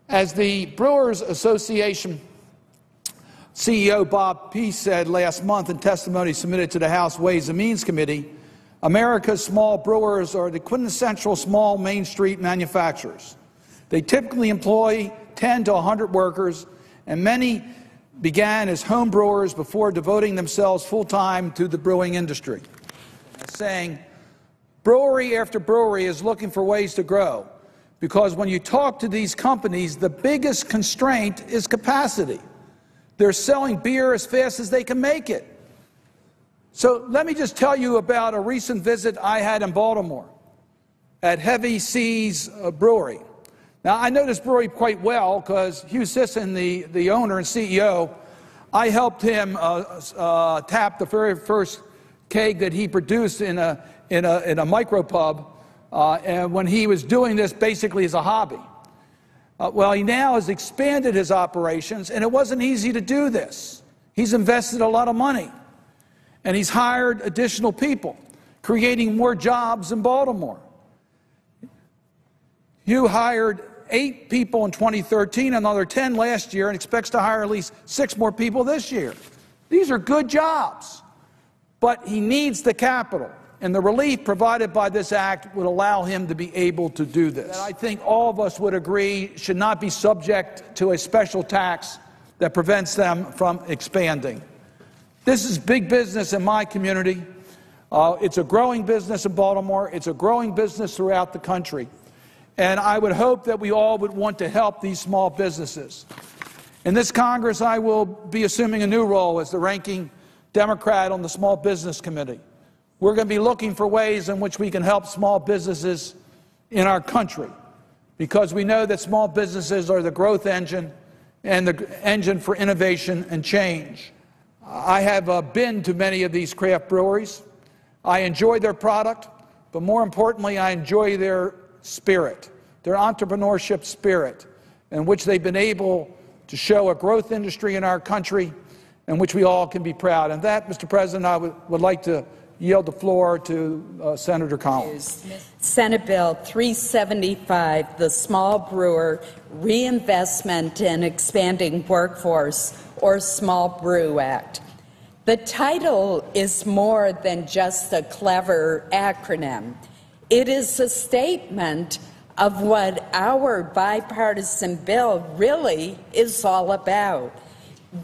As the Brewers Association CEO Bob Pease said last month in testimony submitted to the House Ways and Means Committee, America's small brewers are the quintessential small Main Street manufacturers. They typically employ 10 to 100 workers, and many began as home brewers before devoting themselves full-time to the brewing industry. Saying, brewery after brewery is looking for ways to grow, because when you talk to these companies, the biggest constraint is capacity. They're selling beer as fast as they can make it. So let me just tell you about a recent visit I had in Baltimore at Heavy Seas Brewery. Now, I know this brewery quite well because Hugh Sisson, the owner and CEO, I helped him tap the very first keg that he produced in a micropub, and when he was doing this basically as a hobby. Well, he now has expanded his operations, and it wasn't easy to do this. He's invested a lot of money, and he's hired additional people, creating more jobs in Baltimore. Hugh hired 8 people in 2013, another 10 last year, and expects to hire at least 6 more people this year. These are good jobs, but he needs the capital. And the relief provided by this act would allow him to be able to do this. And I think all of us would agree should not be subject to a special tax that prevents them from expanding. This is big business in my community. It's a growing business in Baltimore. It's a growing business throughout the country. And I would hope that we all would want to help these small businesses. In this Congress, I will be assuming a new role as the ranking Democrat on the Small Business Committee. We're going to be looking for ways in which we can help small businesses in our country, because we know that small businesses are the growth engine and the engine for innovation and change. I have been to many of these craft breweries. I enjoy their product, but more importantly, I enjoy their spirit, their entrepreneurship spirit, in which they've been able to show a growth industry in our country in which we all can be proud. And that, Mr. President, I would like to yield the floor to Senator Collins. Senate Bill 375, the Small Brewer Reinvestment and Expanding Workforce, or Small BREW Act. The title is more than just a clever acronym. It is a statement of what our bipartisan bill really is all about.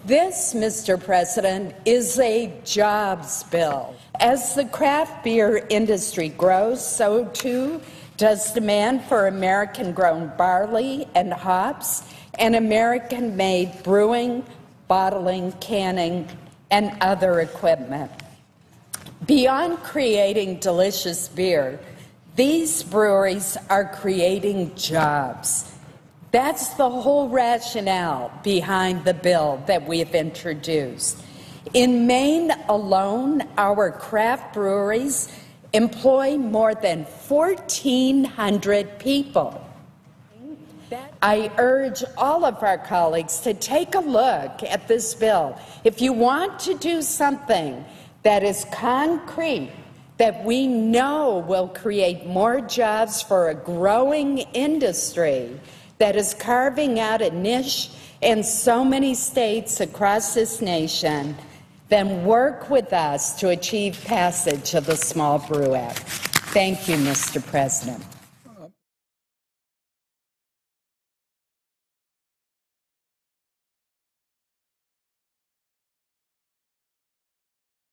This, Mr. President, is a jobs bill. As the craft beer industry grows, so too does demand for American-grown barley and hops and American-made brewing, bottling, canning, and other equipment. Beyond creating delicious beer, these breweries are creating jobs. That's the whole rationale behind the bill that we have introduced. In Maine alone, our craft breweries employ more than 1,400 people. I urge all of our colleagues to take a look at this bill. If you want to do something that is concrete, that we know will create more jobs for a growing industry, that is carving out a niche in so many states across this nation, then work with us to achieve passage of the Small Brew Act. Thank you, Mr. President.